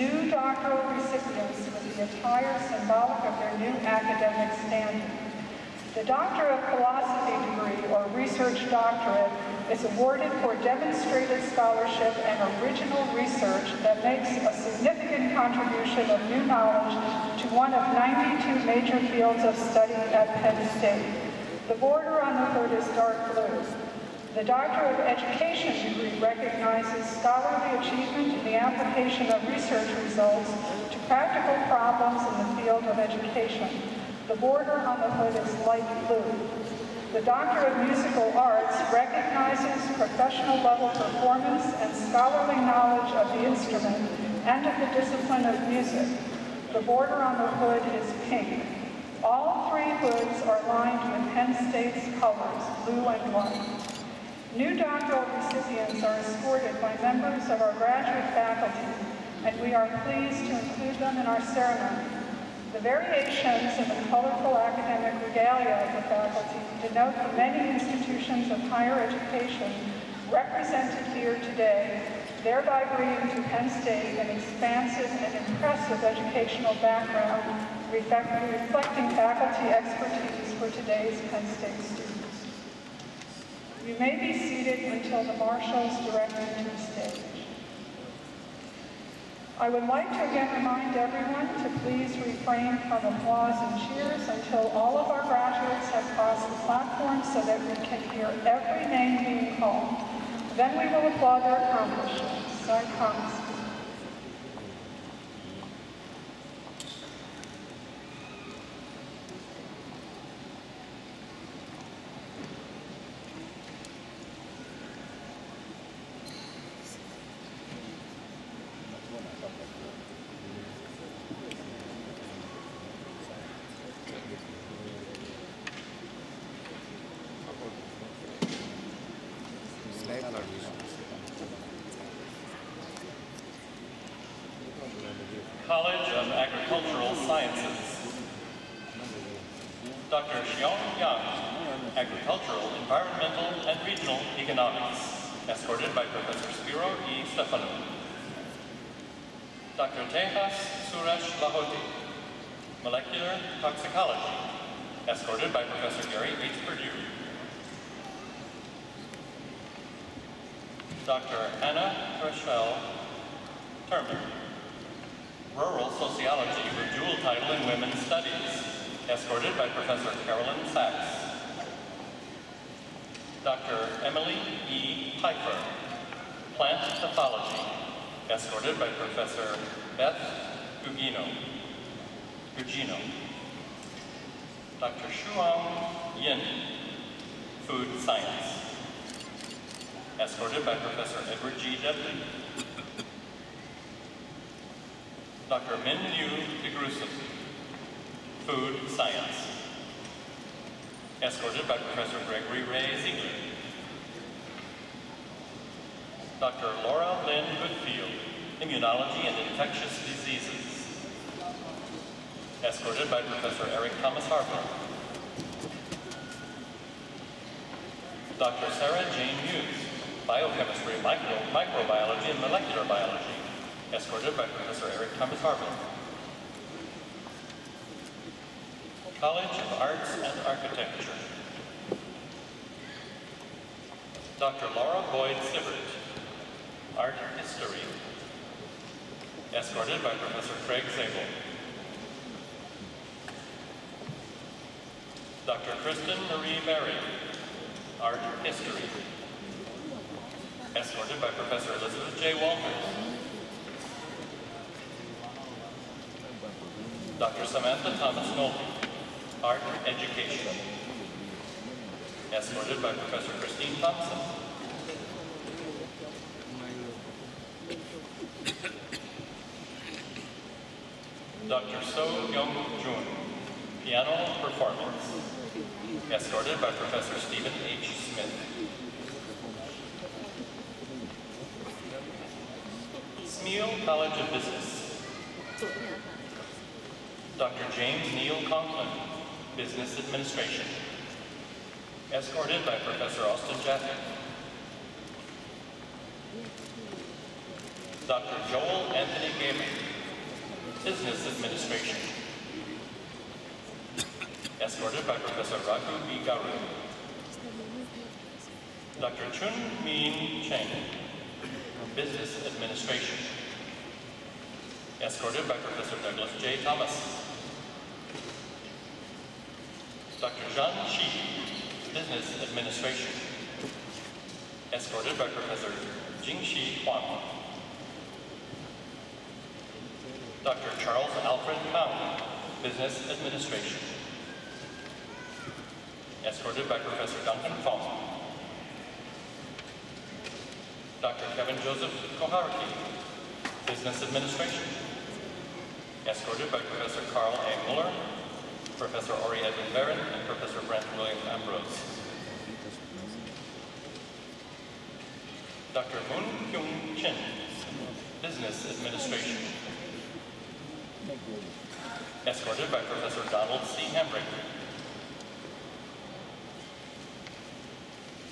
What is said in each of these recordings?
new doctoral recipients with the attire symbolic of their new academic standing. The Doctor of Philosophy degree, or Research Doctorate, is awarded for demonstrated scholarship and original research that makes a significant contribution of new knowledge to one of 92 major fields of study at Penn State. The border on the hood is dark blue. The Doctor of Education degree recognizes scholarly achievement in the application of research results to practical problems in the field of education. The border on the hood is light blue. The Doctor of Musical Arts recognizes professional level performance and scholarly knowledge of the instrument and of the discipline of music. The border on the hood is pink. All three hoods are lined with Penn State's colors, blue and white. New doctoral recipients are escorted by members of our graduate faculty, and we are pleased to include them in our ceremony. The variations in the colorful academic regalia of the faculty denote the many institutions of higher education represented here today, thereby bringing to Penn State an expansive and impressive educational background reflecting faculty expertise for today's Penn State students. You may be seated until the marshals direct you to the stage. I would like to again remind everyone to please refrain from applause and cheers until all of our graduates have crossed the platform so that we can hear every name being called. Then we will applaud their accomplishments. I promise. College of Agricultural Sciences. Dr. Xiong Yang, Agricultural, Environmental, and Regional Economics, escorted by Professor Spiro E. Stefanou. Dr. Tejas Suresh Lahoti, Molecular Toxicology, escorted by Professor Gary H. Perdue. Dr. Anna Treshel Turman, Rural Sociology with dual title in Women's Studies, escorted by Professor Carolyn Sachs. Dr. Emily E. Pfeiffer, Plant Pathology, escorted by Professor Beth Gugino. Dr. Shuang Yin, Food Science, escorted by Professor Edward G. Dudley. Dr. Min Yu DeGruson, Food Science, escorted by Professor Gregory Ray Ziegler. Dr. Laura Lynn Goodfield, Immunology and Infectious Diseases, escorted by Professor Eric Thomas Harper. Dr. Sarah Jane Hughes, Biochemistry, Microbiology, and Molecular Biology, escorted by Professor Eric Thomas Harper. College of Arts and Architecture. Dr. Laura Boyd Sibbert, Art History, escorted by Professor Craig Zabel. Dr. Kristen Marie Berry, Art History, escorted by Professor Elizabeth J. Walters. Dr. Samantha Thomas Nolte, Art Education, escorted by Professor Christine Thompson. Dr. So Young Jun, Piano Performance, escorted by Professor Stephen H. Smith. Smeal College of Business. Dr. James Neil Conklin, Business Administration, escorted by Professor Austin Jaffe. Dr. Joel Anthony Gaiman, Business Administration. Escorted by Professor Raghu B. Garu. Dr. Chun Min Cheng, Business Administration. Escorted by Professor Douglas J. Thomas. Dr. Zhang Shi, Business Administration. Escorted by Professor Jingxi Huang. Dr. Charles Alfred Mao, Business Administration. Escorted by Professor Duncan Fong. Dr. Kevin Joseph Koharaki, Business Administration. Escorted by Professor Carl A. Muller, Professor Ori Edwin Barron, and Professor Brent William Ambrose. Dr. Moon Kyung Chin, Business Administration. Escorted by Professor Donald C. Hambrick.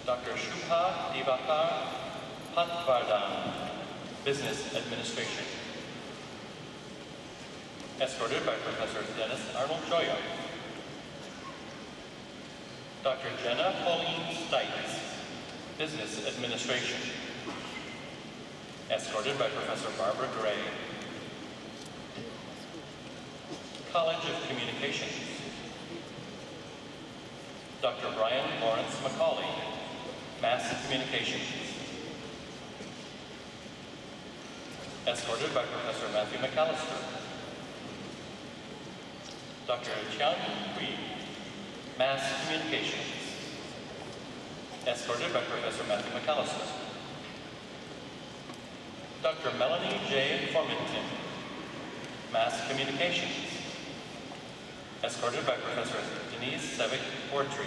Dr. Shubha Divakar Patvardhan, Business Administration. Escorted by Professor Dennis Arnold Joya. Dr. Jenna Pauline Stites, Business Administration. Escorted by Professor Barbara Gray. College of Communications. Dr. Brian Lawrence McCauley, Mass Communications. Escorted by Professor Matthew McAllister. Dr. Chiang Hui, Mass Communications. Escorted by Professor Matthew McAllister. Dr. Melanie J. Formington, Mass Communications. Escorted by Professor Denise Sevick-Ortree.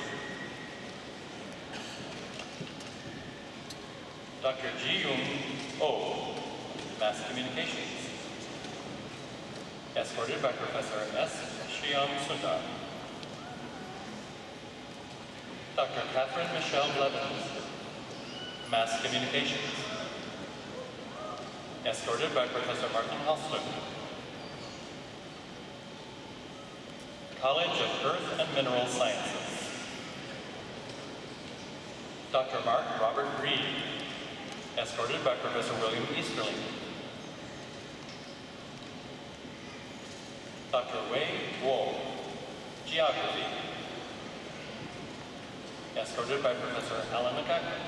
Dr. Ji-Yoon Oh, Mass Communications. Escorted by Professor S. Shyam Sundar. Dr. Catherine Michelle Blevins, Mass Communications. Escorted by Professor Martin Halston. College of Earth and Mineral Sciences. Dr. Mark Robert Reed, escorted by Professor William Easterling. Dr. Wei Guo, Geography, escorted by Professor Alan McCacken.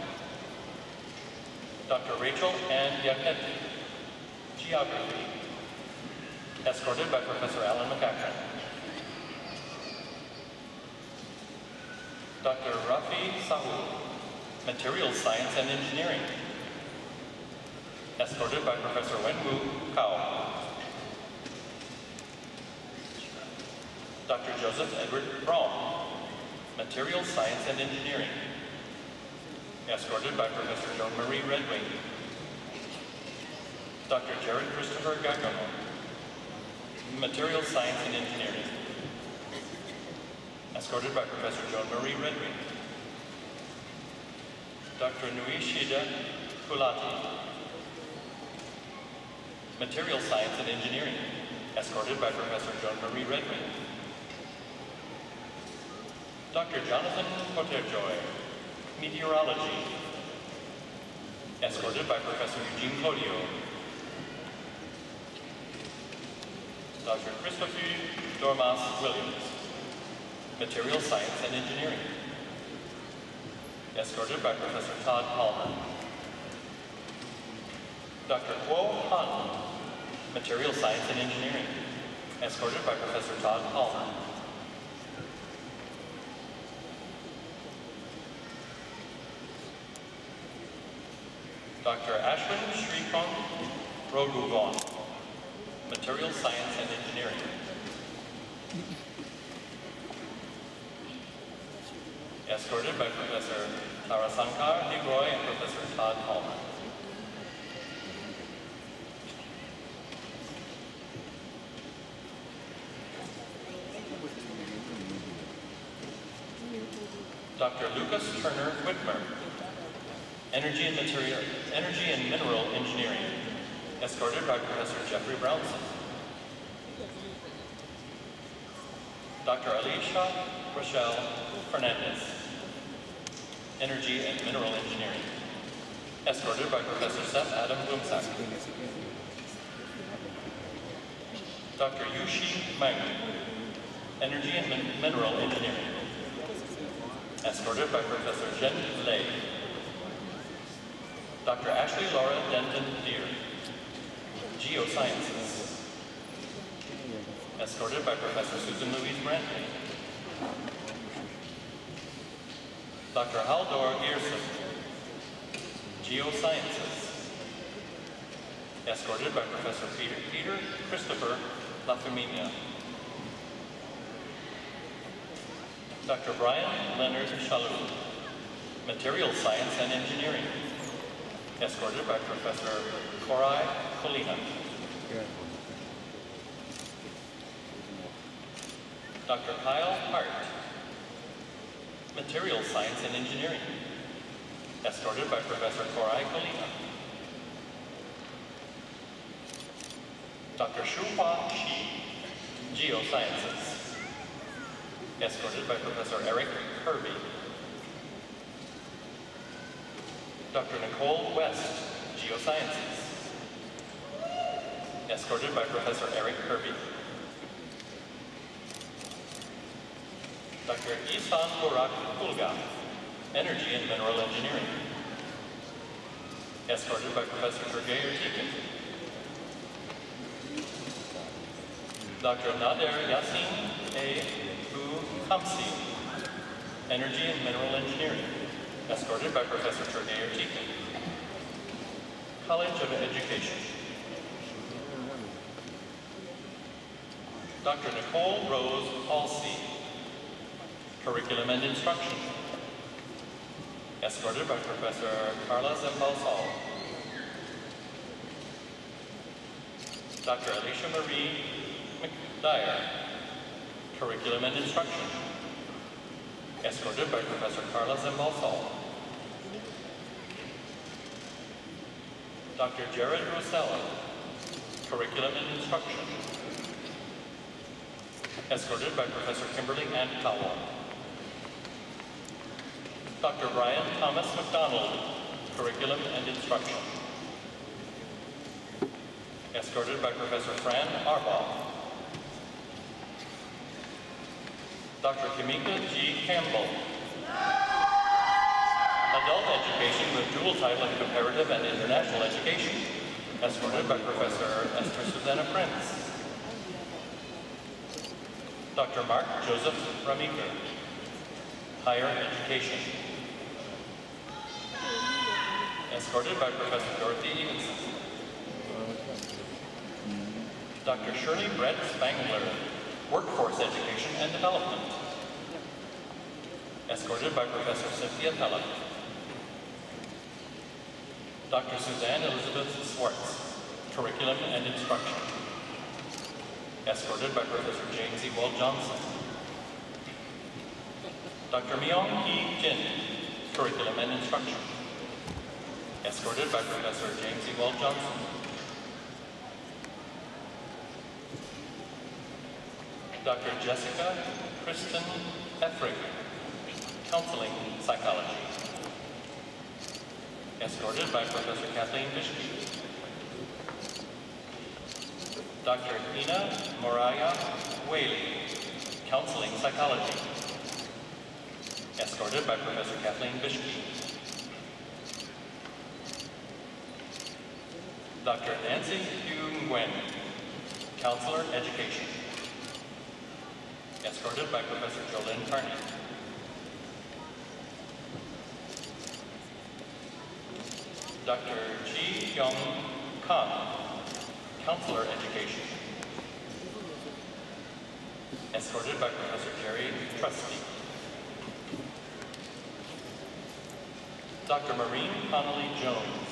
Dr. Rachel Ann Diaketti, Geography, escorted by Professor Alan McCacken. Dr. Rafi Sahu, Materials Science and Engineering, escorted by Professor Wenwu Kao. Dr. Joseph Edward Braun, Materials Science and Engineering, escorted by Professor Joan Marie Redwing. Dr. Jared Christopher Gagomo, Materials Science and Engineering, escorted by Professor Joan Marie Redwing. Dr. Nuishida Kulati, Materials Science and Engineering, escorted by Professor Joan Marie Redwing. Dr. Jonathan Poterjoy, Meteorology, escorted by Professor Eugene Codio. Dr. Christopher Dormas Williams, Materials Science and Engineering, escorted by Professor Todd Palmer. Dr. Kuo Han, Materials Science and Engineering, escorted by Professor Todd Palmer. Dr. Ashwin Shrikong Rogugon, Materials Science and Engineering. Escorted by Professor Tarasankar Negroy and Professor Todd Palmer. Dr. Lucas Turner Whitmer, Energy and Mineral Engineering, escorted by Professor Jeffrey Brownson. Dr. Alicia Rochelle Fernandez, Energy and Mineral Engineering, escorted by Professor Seth Adam Blumsack. Dr. Yushi Meng, Energy and Mineral Engineering, escorted by Professor Jen Lei. Dr. Ashley Laura Denton Deere, Geosciences, escorted by Professor Susan Louise Brantley. Dr. Haldor Gearson, Geosciences, escorted by Professor Peter Christopher Lafaminia. Dr. Brian Leonard Shalhoub, Material Science and Engineering, escorted by Professor Korai Kolina. Dr. Kyle Hart, Material Science and Engineering, escorted by Professor Korai Kolina. Dr. Shuhua Shi, Geosciences, escorted by Professor Eric Kirby. Dr. Nicole West, Geosciences, escorted by Professor Eric Kirby. Dr. Isan Burak Pulga, Energy and Mineral Engineering, escorted by Professor Sergei Urtikin. Dr. Nader Yassin A. Kamsi, Energy and Mineral Engineering, escorted by Professor Sergei Urtikin. College of Education. Dr. Nicole Rose Halsey, Curriculum and Instruction, escorted by Professor Carla Zembal-Saul. Dr. Alicia Marie McDyer, Curriculum and Instruction, escorted by Professor Carla Zembal-Saul. Dr. Jared Rosella, Curriculum and Instruction, escorted by Professor Kimberly Ann Cowell. Dr. Brian Thomas McDonald, Curriculum and Instruction, escorted by Professor Fran Arbaugh. Dr. Kimika G. Campbell, Adult Education with dual title in Comparative and International Education, escorted by Professor Esther Susanna Prince. Dr. Mark Joseph Ramika, Higher Education, escorted by Professor Dorothy Evenson. Dr. Shirley Brett Spangler, Workforce Education and Development, escorted by Professor Cynthia Pella. Dr. Suzanne Elizabeth Swartz, Curriculum and Instruction, escorted by Professor James E. Wald Johnson. Dr. Myung Hee Jin, Curriculum and Instruction, escorted by Professor James E. Wald Johnson. Dr. Jessica Kristen Effrig, Counseling Psychology, escorted by Professor Kathleen Bishke. Dr. Ina Moraya Whaley, Counseling Psychology, escorted by Professor Kathleen Bishke. Dr. Nancy Hugh Nguyen, Counselor Education, escorted by Professor Jolynn Carney. Dr. Ji Young Kang, Counselor Education, escorted by Professor Jerry Trusty. Dr. Maureen Connolly Jones,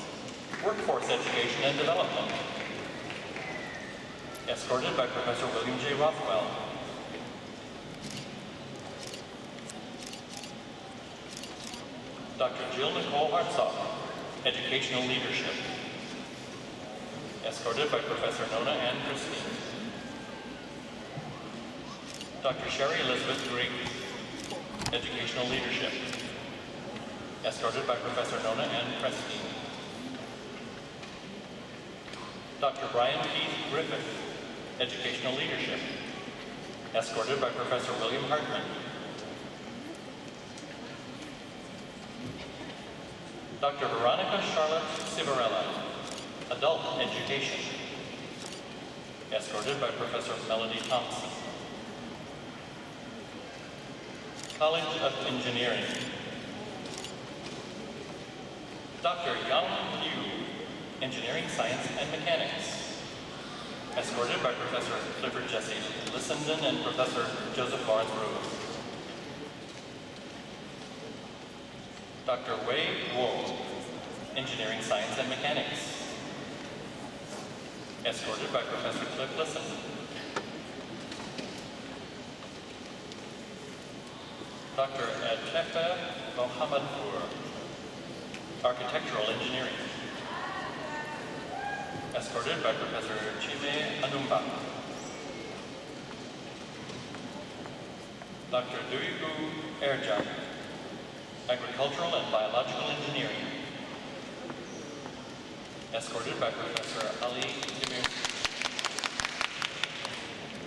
Workforce Education and Development, escorted by Professor William J. Rothwell. Dr. Jill Nicole Hartzog, Educational Leadership, escorted by Professor Nona Ann Christine. Dr. Sherry Elizabeth Grigg, Educational Leadership, escorted by Professor Nona Ann Prestine. Dr. Brian Keith Griffith, Educational Leadership, escorted by Professor William Hartman. Dr. Veronica Charlotte Civarella, Adult Education, escorted by Professor Melody Thompson. College of Engineering, Dr. Yang Liu, Engineering, Science, and Mechanics, escorted by Professor Clifford Jesse Lissenden and Professor Joseph Lawrence Rose. Dr. Wei Wu, Engineering, Science, and Mechanics, escorted by Professor Cliff Lissenden. Dr. Adchefa Mohammadpur, Architectural Engineering, escorted by Professor Chime Anumba. Dr. Duygu Erjan, Agricultural and Biological Engineering, escorted by Professor Ali Dimir.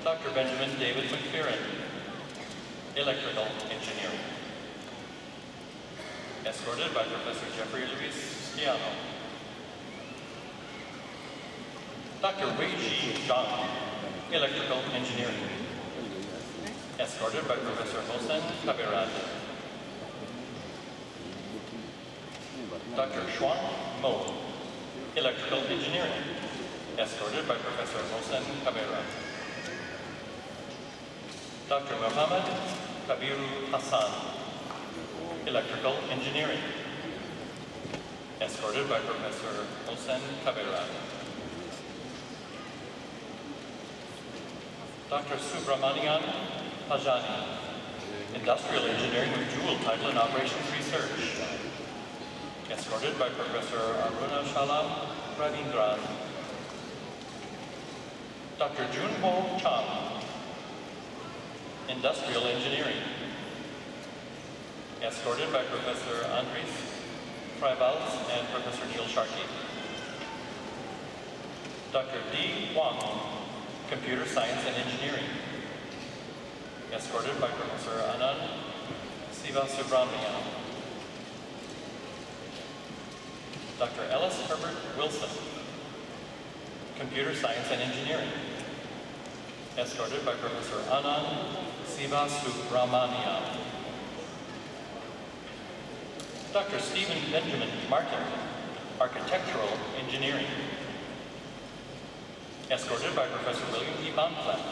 Dr. Benjamin David McPheron, Electrical Engineering, escorted by Professor Jeffrey Luis Stiano. Dr. Wei-Ji Zhang, Electrical Engineering, escorted by Professor Hossein Kabirad. Dr. Xuan Mo, Electrical Engineering, escorted by Professor Hossein Kabirad. Dr. Muhammad Kabiru Hassan, Electrical Engineering, escorted by Professor Hossein Kabirad. Dr. Subramanian Pajani, Industrial Engineering with dual title in Operations Research, escorted by Professor Aruna Shalam Ravindran. Dr. Junho Chang, Industrial Engineering, escorted by Professor Andres Freibals and Professor Neil Sharkey. Dr. D. Wang, Computer Science and Engineering, escorted by Professor Anand Sivasubramanian. Dr. Ellis Herbert Wilson, Computer Science and Engineering, escorted by Professor Anand Sivasubramanian. Dr. Stephen Benjamin Martin, Architectural Engineering, escorted by Professor William E. Bonpland.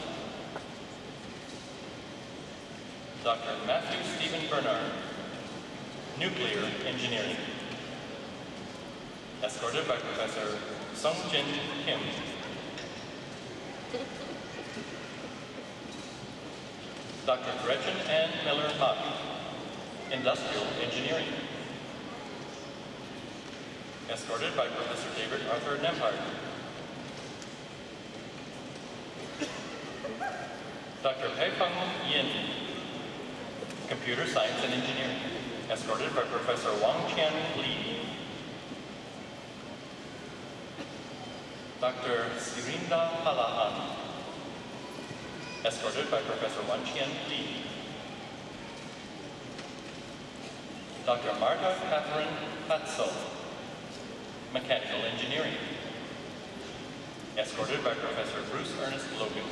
Dr. Matthew Stephen Bernard, Nuclear Engineering, escorted by Professor Sung Jin Kim. Dr. Gretchen Ann Miller-Buck, Industrial Engineering, escorted by Professor David Arthur Nembhard. Dr. Peifeng Yin, Computer Science and Engineering, escorted by Professor Wang Qian Li. Dr. Sirinda Palahan, escorted by Professor Wan Qian Li. Dr. Marta Catherine Patzel, Mechanical Engineering, escorted by Professor Bruce Ernest Logan.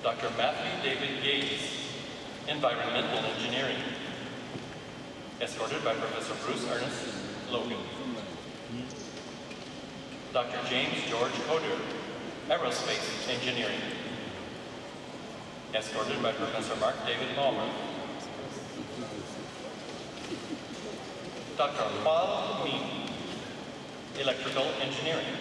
Dr. Matthew David Gates, Environmental Engineering, escorted by Professor Bruce Ernest Logan. Dr. James George Coder, Aerospace Engineering, escorted by Professor Mark David Palmer. Dr. Hual Min, Electrical Engineering,